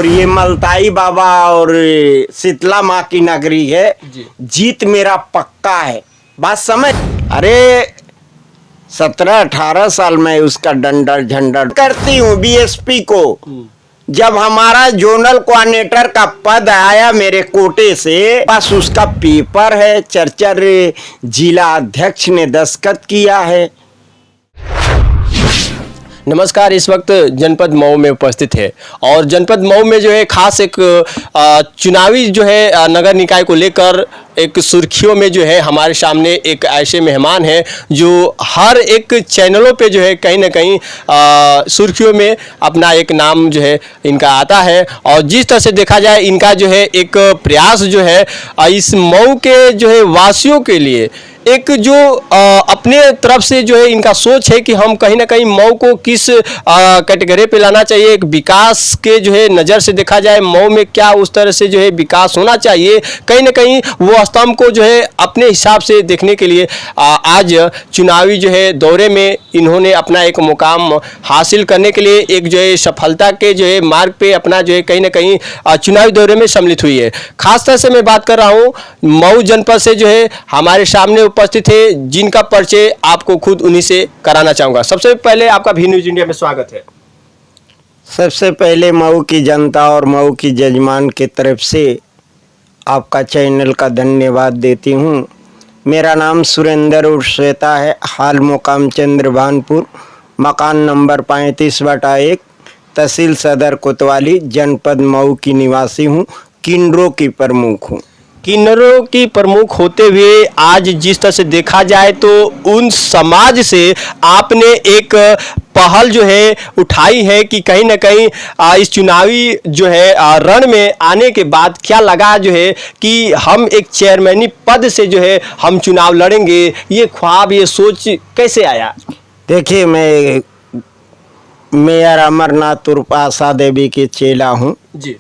और ये मलताई बाबा और शीतला माँ की नगरी है। जीत मेरा पक्का है, बात समझ। अरे 17-18 साल में उसका डंडा झंडा करती हूँ बीएसपी को। जब हमारा जोनल कोऑर्डिनेटर का पद आया मेरे कोटे से, बस उसका पेपर है, चर्चा जिला अध्यक्ष ने दस्तखत किया है। नमस्कार, इस वक्त जनपद मऊ में उपस्थित है और जनपद मऊ में जो है खास एक चुनावी जो है नगर निकाय को लेकर एक सुर्खियों में जो है हमारे सामने एक ऐसे मेहमान हैं जो हर एक चैनलों पे जो है कहीं ना कहीं सुर्खियों में अपना एक नाम जो है इनका आता है। और जिस तरह से देखा जाए इनका जो है एक प्रयास जो है इस मऊ के जो है वासियों के लिए एक जो अपने तरफ से जो है इनका सोच है कि हम कहीं ना कहीं मऊ को किस कैटेगरी पे लाना चाहिए। एक विकास के जो है नज़र से देखा जाए मऊ में क्या उस तरह से जो है विकास होना चाहिए, कहीं ना कहीं वो स्तंभ को जो है अपने हिसाब से देखने के लिए आज चुनावी जो है दौरे में इन्होंने अपना एक मुकाम हासिल करने के लिए एक जो है सफलता के जो है मार्ग पे अपना जो है कहीं ना कहीं चुनावी दौरे में सम्मिलित हुई है। खास तरह से मैं बात कर रहा हूँ मऊ जनपद से जो है हमारे सामने उपस्थित है, जिनका परिचय आपको खुद उन्हीं से कराना चाहूंगा। सबसे पहले आपका भी न्यूज इंडिया में स्वागत है। सबसे पहले मऊ की जनता और मऊ की जजमान की तरफ से आपका चैनल का धन्यवाद देती हूँ। मेरा नाम सुरेंद्र उर्फ श्वेता है, हाल मुकाम चंद्रभानपुर, मकान नंबर 35/1, तहसील सदर कोतवाली, जनपद मऊ की निवासी हूँ। किन्नरों की प्रमुख हूँ। किन्नरों की प्रमुख होते हुए आज जिस तरह से देखा जाए तो उन समाज से आपने एक पहल जो है उठाई है कि कहीं ना कहीं इस चुनावी जो है रण में आने के बाद क्या लगा जो है कि हम एक चेयरमैनी पद से जो है हम चुनाव लड़ेंगे, ये ख्वाब ये सोच कैसे आया? देखिए, मैं मेयर अमरनाथ उर्फ आशा देवी की चेला हूँ जी,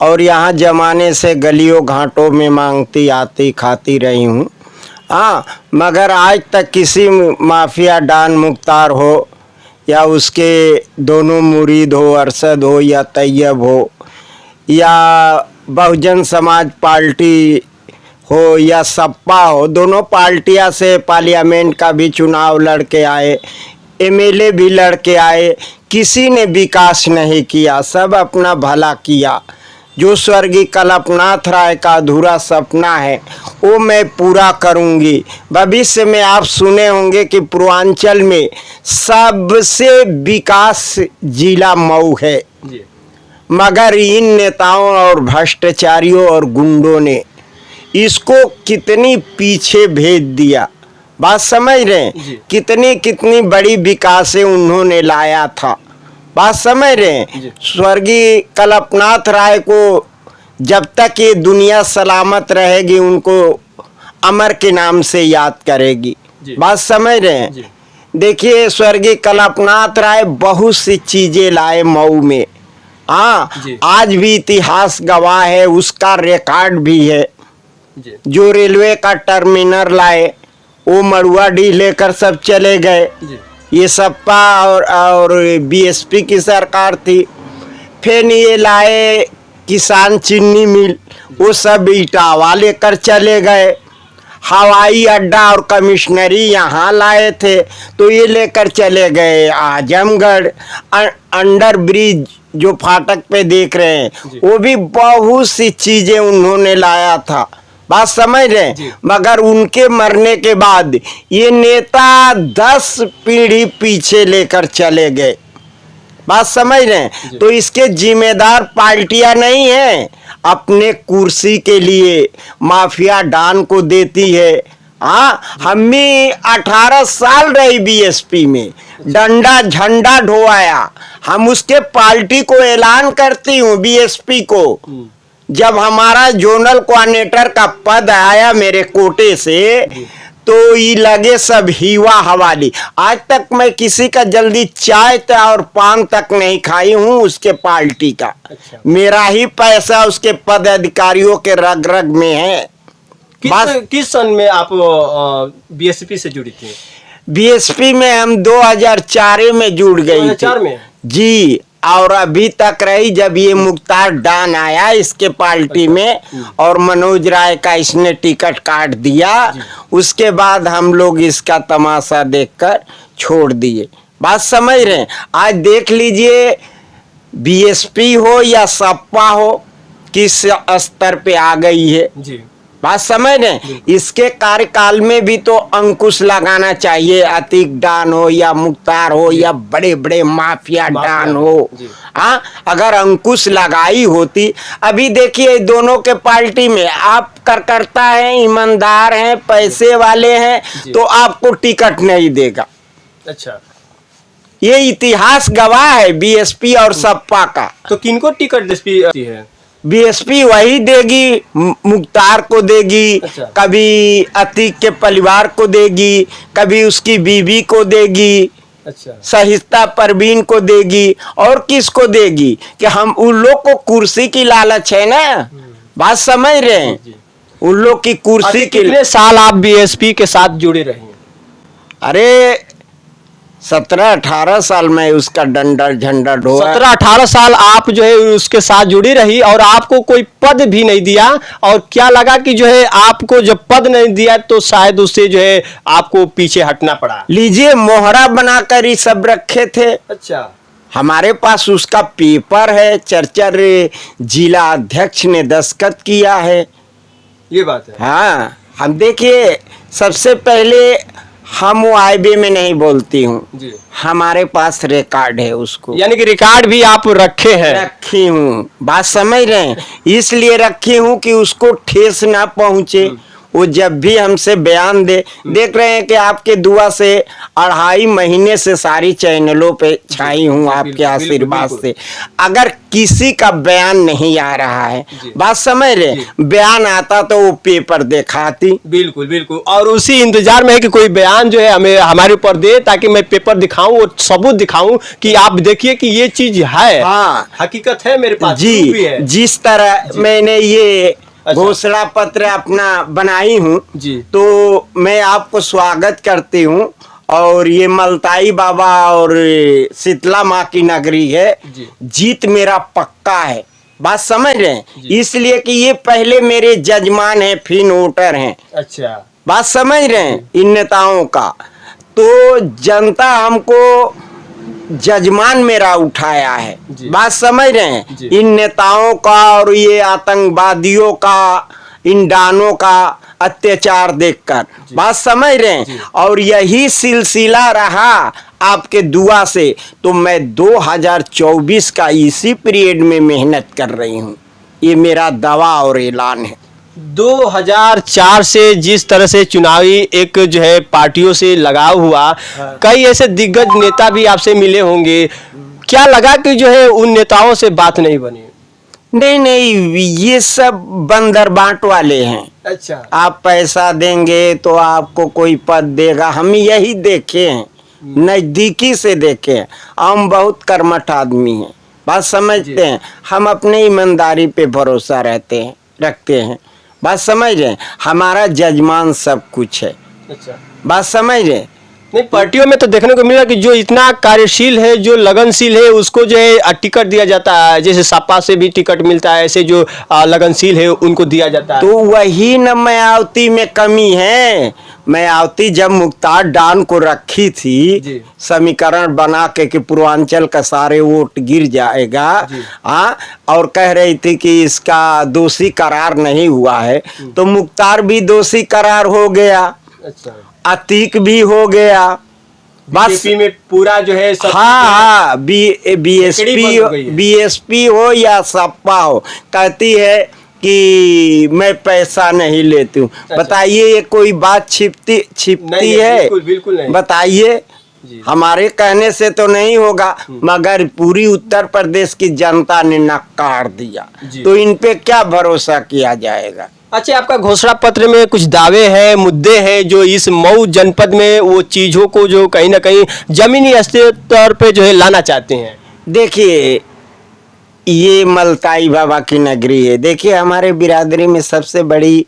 और यहाँ जमाने से गलियों घाटों में मांगती आती खाती रही हूँ। हाँ, मगर आज तक किसी माफिया डान मुख्तार हो या उसके दोनों मुरीद हो, अरशद हो या तैयब हो या बहुजन समाज पार्टी हो या सपा हो, दोनों पार्टियां से पार्लियामेंट का भी चुनाव लड़के आए, एमएलए भी लड़के आए, किसी ने विकास नहीं किया, सब अपना भला किया। जो स्वर्गीय कल्पनाथ राय का अधूरा सपना है वो मैं पूरा करूंगी। भविष्य में आप सुने होंगे कि पूर्वांचल में सबसे विकास जिला मऊ है, मगर इन नेताओं और भ्रष्टाचारियों और गुंडों ने इसको कितनी पीछे भेज दिया। बात समझ रहे हैं? कितनी बड़ी विकासें उन्होंने लाया था। बात समझ रहे हैं? स्वर्गीय कल्पनाथ राय को जब तक ये दुनिया सलामत रहेगी उनको अमर के नाम से याद करेगी। बात समझ रहे हैं? देखिए, स्वर्गीय कल्पनाथ राय बहुत सी चीजें लाए मऊ में। हाँ, आज भी इतिहास गवाह है, उसका रिकॉर्ड भी है। जो रेलवे का टर्मिनल लाए वो मड़ुआडीह लेकर सब चले गए। ये सपा और बीएसपी की सरकार थी। फिर ये लाए किसान चीनी मिल, वो सब इटावा लेकर चले गए। हवाई अड्डा और कमिश्नरी यहाँ लाए थे तो ये लेकर चले गए आजमगढ़। अंडर ब्रिज जो फाटक पे देख रहे हैं वो भी बहुत सी चीजें उन्होंने लाया था। बात समझ रहे हैं? मगर उनके मरने के बाद ये नेता 10 पीढ़ी पीछे लेकर चले गए। बात समझ रहे हैं? तो इसके जिम्मेदार पार्टियां नहीं है, अपने कुर्सी के लिए माफिया डान को देती है। हाँ, हम भी 18 साल रही बीएसपी में, डंडा झंडा ढोआया। हम उसके पार्टी को ऐलान करती हूँ बीएसपी को। जब हमारा जोनल कोऑर्डिनेटर का पद आया मेरे कोटे से तो ये लगे सब हीवा हवाली। आज तक मैं किसी का जल्दी चाय और पान तक नहीं खाई हूँ उसके पार्टी का। मेरा ही पैसा उसके पद अधिकारियों के रग रग में है। किस सन में आप बीएसपी से जुड़ी थी? बीएसपी में हम 2004 में जुड़ गई। 2004 में? जी, और अभी तक रही। जब ये मुख्तार डान आया इसके पार्टी में और मनोज राय का इसने टिकट काट दिया, उसके बाद हम लोग इसका तमाशा देखकर छोड़ दिए। बात समझ रहे हैं? आज देख लीजिए बीएसपी हो या सपा हो किस स्तर पे आ गई है। जी बात समझ रहे हैं? इसके कार्यकाल में भी तो अंकुश लगाना चाहिए। अतीक डान हो या मुख्तार हो या बड़े बड़े माफिया डान हो, हाँ, अगर अंकुश लगाई होती। अभी देखिए दोनों के पार्टी में आप करकर्ता हैं, ईमानदार हैं, पैसे वाले हैं, तो आपको टिकट नहीं देगा। अच्छा, ये इतिहास गवाह है बीएसपी और सपा का। तो किनको टिकट दिलचस्पी है? बीएसपी वही देगी, मुख्तार को देगी, अच्छा। कभी अतीक के परिवार को देगी, कभी उसकी बीवी को देगी, अच्छा, सहिस्ता परवीन को देगी, और किसको देगी कि हम उन लोग को कुर्सी की लालच है ना। बात समझ रहे हैं? उन लोग की कुर्सी की। कितने साल आप बीएसपी के साथ जुड़े रहे हैं? अरे 17-18 साल में उसका डंडा झंडा ढोआ। 17-18 साल आप जो है उसके साथ जुड़ी रही और आपको कोई पद भी नहीं दिया, और क्या लगा कि जो है आपको जब पद नहीं दिया तो शायद उससे जो है आपको पीछे हटना पड़ा? लीजिए मोहरा बनाकर ही सब रखे थे। अच्छा, हमारे पास उसका पेपर है, चर्चर जिला अध्यक्ष ने दस्तखत किया है। ये बात है। हाँ, हम देखिए सबसे पहले हम वो आईबी में नहीं बोलती हूँ, जी, हमारे पास रिकॉर्ड है उसको, यानी कि रिकॉर्ड भी आप रखे हैं? रखी हूँ। बात समझ रहे हैं? इसलिए रखी हूँ कि उसको ठेस ना पहुँचे। वो जब भी हमसे बयान दे, देख रहे हैं कि आपके दुआ से 2.5 महीने से सारी चैनलों पे छाई हूँ आपके आशीर्वाद से। अगर किसी का बयान नहीं आ रहा है, बात समझ रहे, बयान आता तो वो पेपर दिखाती। बिल्कुल बिल्कुल, और उसी इंतजार में है कि कोई बयान जो है हमें हमारे ऊपर दे, ताकि मैं पेपर दिखाऊं और सबूत दिखाऊं कि आप देखिए कि ये चीज है। हाँ, हकीकत है मेरे पास, जी प्रूफ भी है। जिस तरह मैंने ये अच्छा। घोषणा पत्र अपना बनाई हूँ, जी, तो मैं आपको स्वागत करती हूँ। और ये मलताई बाबा और शीतला माँ की नगरी है, जी, जीत मेरा पक्का है। बात समझ रहे हैं? इसलिए कि ये पहले मेरे जजमान हैं, फिर वोटर हैं। अच्छा, बात समझ रहे हैं इन नेताओं का? तो जनता हमको जजमान मेरा उठाया है। बात समझ रहे हैं? इन नेताओं का और ये आतंकवादियों का, इन डानों का अत्याचार देखकर। बात समझ रहे हैं? और यही सिलसिला रहा आपके दुआ से, तो मैं 2024 का इसी पीरियड में मेहनत कर रही हूँ। ये मेरा दावा और ऐलान है। 2004 से जिस तरह से चुनावी एक जो है पार्टियों से लगाव हुआ, कई ऐसे दिग्गज नेता भी आपसे मिले होंगे, क्या लगा कि जो है उन नेताओं से बात नहीं बनी? नहीं नहीं, ये सब बंदर बांट वाले हैं। अच्छा, आप पैसा देंगे तो आपको कोई पद देगा। हम यही देखे हैं, नजदीकी से देखे हैं। हम बहुत कर्मठ आदमी हैं, बात समझते हैं। हम अपने ईमानदारी पे भरोसा रखते हैं। बात समझ रहे हैं? हमारा जजमान सब कुछ है। अच्छा, बात समझ रहे हैं? नहीं, पार्टियों में तो देखने को मिला कि जो इतना कार्यशील है, जो लगनशील है, उसको जो है टिकट दिया जाता है। जैसे सपा से भी टिकट मिलता है, ऐसे जो लगनशील है उनको दिया जाता है। तो वही न मायावती में कमी है। मायावती जब मुख्तार डान को रखी थी, समीकरण बना के कि पूर्वांचल का सारे वोट गिर जाएगा, हाँ, और कह रही थी कि इसका दोषी करार नहीं हुआ है, तो मुख्तार भी दोषी करार हो गया। अच्छा, अतीक भी हो गया। बीजेपी में पूरा जो है सब, हाँ, बीएसपी हो या सपा हो, कहती है कि मैं पैसा नहीं लेती हूँ। बताइए ये कोई बात छिपती है? बिल्कुल बिल्कुल नहीं। बताइए, हमारे कहने से तो नहीं होगा, मगर पूरी उत्तर प्रदेश की जनता ने नकार दिया, तो इन पे क्या भरोसा किया जाएगा? अच्छा, आपका घोषणा पत्र में कुछ दावे हैं, मुद्दे हैं जो इस मऊ जनपद में वो चीजों को जो कहीं ना कहीं जमीनी स्तर पे जो है लाना चाहते हैं। देखिए, ये मलताई बाबा की नगरी है। देखिए, हमारे बिरादरी में सबसे बड़ी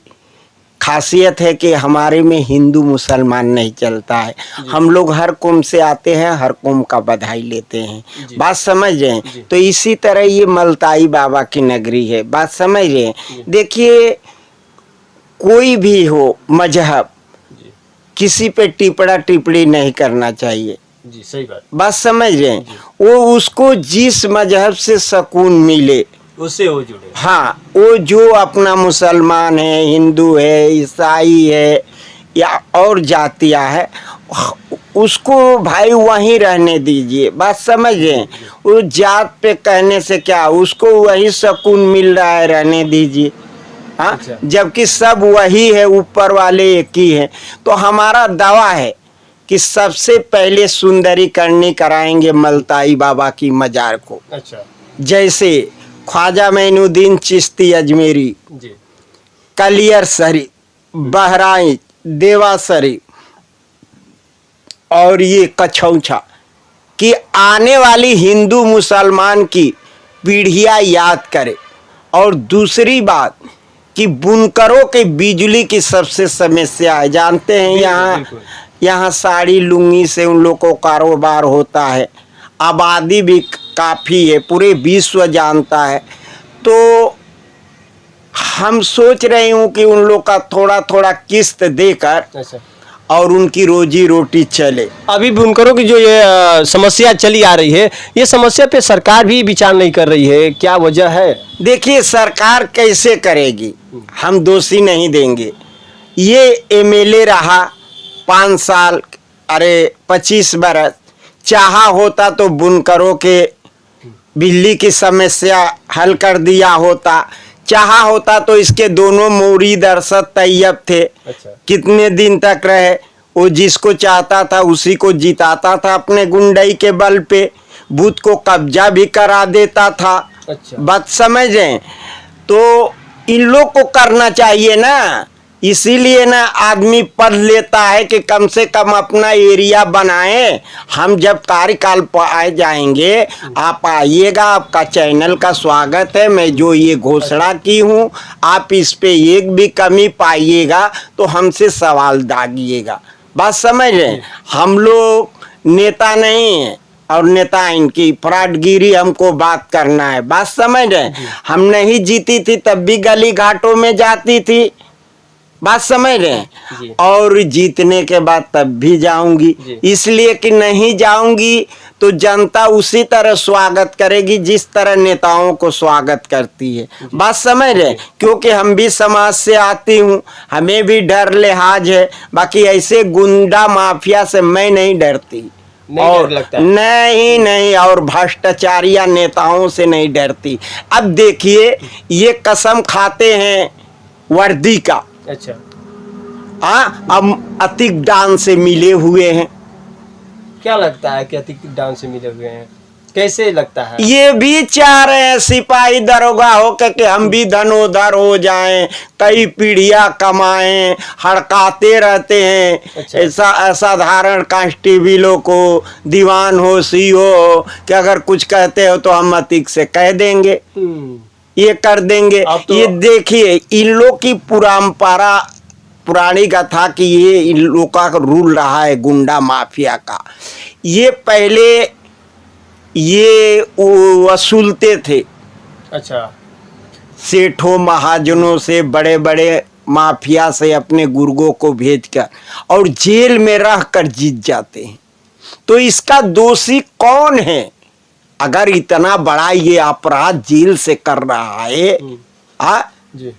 खासियत है कि हमारे में हिंदू मुसलमान नहीं चलता है। हम लोग हर कौम से आते हैं, हर कौम का बधाई लेते हैं। बात समझ रहे हैं? तो इसी तरह ये मलताई बाबा की नगरी है। बात समझ रहे हैं? देखिए, कोई भी हो मजहब, किसी पे टिप्पणी टिप्पणी नहीं करना चाहिए। जी, सही बात। बात समझ रहे हैं? वो उसको जिस मजहब से सुकून मिले उससे वो जुड़े। हाँ, वो जो अपना मुसलमान है, हिंदू है, ईसाई है या और जातियाँ है, उसको भाई वहीं रहने दीजिए। बात समझ रहे हैं? वो जात पे कहने से क्या, उसको वही सुकून मिल रहा है, रहने दीजिए। हाँ, अच्छा। जबकि सब वही है, ऊपर वाले एक ही है। तो हमारा दावा है कि सबसे पहले सुंदरीकरण कराएंगे मलताई बाबा की मजार को। अच्छा। जैसे ख्वाजा मोइनुद्दीन चिश्ती अजमेरी, जी। कलियर शरीफ, बहराइच, देवा शरीफ और ये कछौछा कि आने वाली हिंदू मुसलमान की पीढ़ियां याद करे। और दूसरी बात कि बुनकरों के बिजली की सबसे समस्या है। जानते हैं यहाँ साड़ी लुंगी से उन लोग को कारोबार होता है, आबादी भी काफ़ी है, पूरे विश्व जानता है। तो हम सोच रहे हूँ कि उन लोग का थोड़ा थोड़ा किस्त देकर अच्छा। और उनकी रोजी रोटी चले। अभी बुनकरों की जो ये समस्या चली आ रही है, ये समस्या पे सरकार भी विचार नहीं कर रही है, क्या वजह है? देखिए, सरकार कैसे करेगी, हम दोषी नहीं देंगे। ये एमएलए रहा 5 साल, अरे 25 बरस, चाहा होता तो बुनकरों के बिजली की समस्या हल कर दिया होता। चाहा होता तो इसके दोनों मुरीद अरशद तैयब थे। अच्छा। कितने दिन तक रहे, वो जिसको चाहता था उसी को जिताता था अपने गुंडई के बल पे, बूथ को कब्जा भी करा देता था। अच्छा। बात समझ रहे? तो इन लोग को करना चाहिए ना, इसीलिए ना आदमी पढ़ लेता है कि कम से कम अपना एरिया बनाए। हम जब कार्यकाल पर आए जाएंगे, आप आइएगा, आपका चैनल का स्वागत है। मैं जो ये घोषणा की हूँ, आप इस पे एक भी कमी पाइएगा तो हमसे सवाल दागिएगा। बात समझ रहे हैं? हम लोग नेता नहीं है और नेता इनकी फ्रॉडगिरी हमको बात करना है। बात समझ रहे हैं? हम नहीं जीती थी तब भी गली घाटों में जाती थी। बात समझ रहे हैं? और जीतने के बाद तब भी जाऊंगी, इसलिए कि नहीं जाऊंगी तो जनता उसी तरह स्वागत करेगी जिस तरह नेताओं को स्वागत करती है। बात समझ रहे हैं? क्योंकि हम भी समाज से आती हूँ, हमें भी डर लिहाज है। बाकी ऐसे गुंडा माफिया से मैं नहीं डरती, और नहीं और भ्रष्टाचारिया नेताओं से नहीं डरती। अब देखिए, ये कसम खाते हैं वर्दी का। अच्छा। अब अतिक डांस से मिले हुए हैं। क्या लगता है कि अतिक डांस से मिले हुए हैं? कैसे लगता है? ये भी चाह रहे हैं सिपाही दरोगा होकर के हम भी धनोधर हो जाएं, कई पीढ़ियां कमाएं, हड़काते रहते हैं। अच्छा। ऐसा असाधारण कांस्टेबलों को, दीवान हो, सी हो कि अगर कुछ कहते हो तो हम अतिक से कह देंगे, ये कर देंगे। तो ये देखिए, इन लोग की परंपरा, पुरानी कथा कि ये इन लोग का रूल रहा है गुंडा माफिया का। ये पहले ये वसूलते थे। अच्छा। सेठों महाजनों से, बड़े बड़े माफिया से अपने गुर्गों को भेजकर, और जेल में रहकर जीत जाते हैं। तो इसका दोषी कौन है? अगर इतना बड़ा ये अपराध जेल से कर रहा है, जी,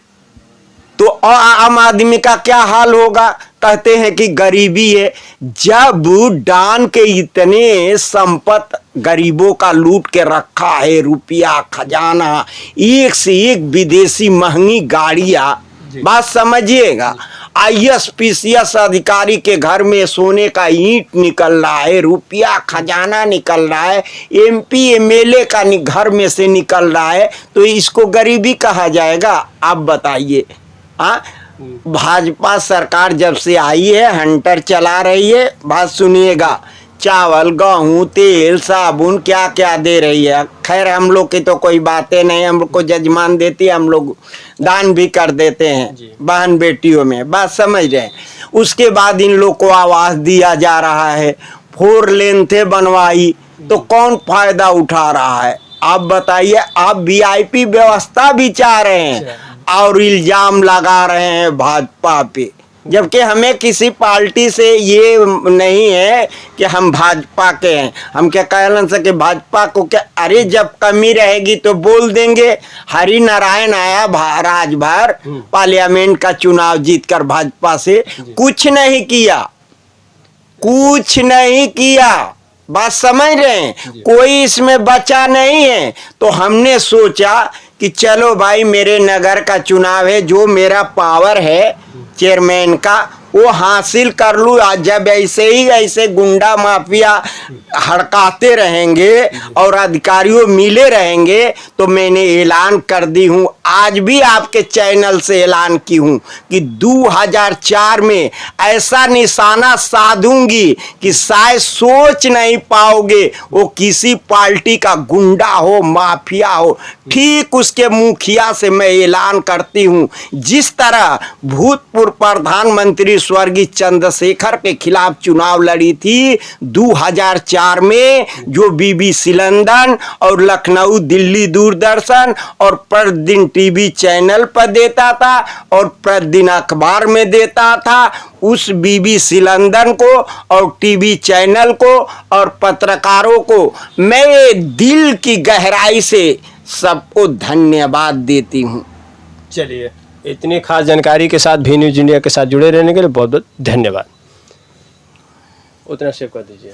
तो आम आदमी का क्या हाल होगा? कहते हैं कि गरीबी है। जब डान के इतने संपत्ति गरीबों का लूट के रखा है, रुपया खजाना, एक से एक विदेशी महंगी गाड़ियां, बात समझिएगा, IAS PCS अधिकारी के घर में सोने का ईंट निकल रहा है, रुपया खजाना निकल रहा है, MP MLA का घर में से निकल रहा है, तो इसको गरीबी कहा जाएगा? आप बताइए। भाजपा सरकार जब से आई है, हंटर चला रही है। बात सुनिएगा, चावल, गेहूँ, तेल, साबुन क्या क्या दे रही है। खैर हम लोग की तो कोई बातें नहीं, हम लोग को जजमान देती है, हम लोग दान भी कर देते हैं जी। बहन बेटियों में, बात समझ रहे हैं। उसके बाद इन लोग को आवास दिया जा रहा है, 4 लेन थे बनवाई, तो कौन फायदा उठा रहा है आप बताइए। आप वीआईपी व्यवस्था भी चाह रहे हैं और इल्जाम लगा रहे हैं भाजपा पे, जबकि हमें किसी पार्टी से ये नहीं है कि हम भाजपा के हैं। हम क्या कहलन से कि भाजपा को क्या, अरे जब कमी रहेगी तो बोल देंगे। हरि नारायण आया राजभर पार्लियामेंट का चुनाव जीतकर भाजपा से, कुछ नहीं किया, कुछ नहीं किया, बात समझ रहे हैं, कोई इसमें बचा नहीं है। तो हमने सोचा कि चलो भाई मेरे नगर का चुनाव है, जो मेरा पावर है चेयरमैन का वो हासिल कर लूँ। जब ऐसे गुंडा माफिया हड़काते रहेंगे और अधिकारियों मिले रहेंगे तो मैंने ऐलान कर दी हूँ, आज भी आपके चैनल से ऐलान की हूँ कि 2004 में ऐसा निशाना साधूंगी कि शायद सोच नहीं पाओगे वो किसी पार्टी का गुंडा हो, माफिया हो। ठीक उसके मुखिया से मैं ऐलान करती हूँ, जिस तरह भूतपूर्व प्रधानमंत्री स्वर्गीय चंद्रशेखर के खिलाफ चुनाव लड़ी थी 2004 में, जो BBC लंदन और लखनऊ दिल्ली दूरदर्शन और प्रतिदिन टीवी चैनल पर देता था और प्रतिदिन अखबार में देता था, उस BBC लंदन को और टीवी चैनल को और पत्रकारों को मैं दिल की गहराई से सबको धन्यवाद देती हूँ। चलिए, इतनी खास जानकारी के साथ भी न्यूज़ इंडिया के साथ जुड़े रहने के लिए बहुत बहुत धन्यवाद। उतना सेव कर दीजिए।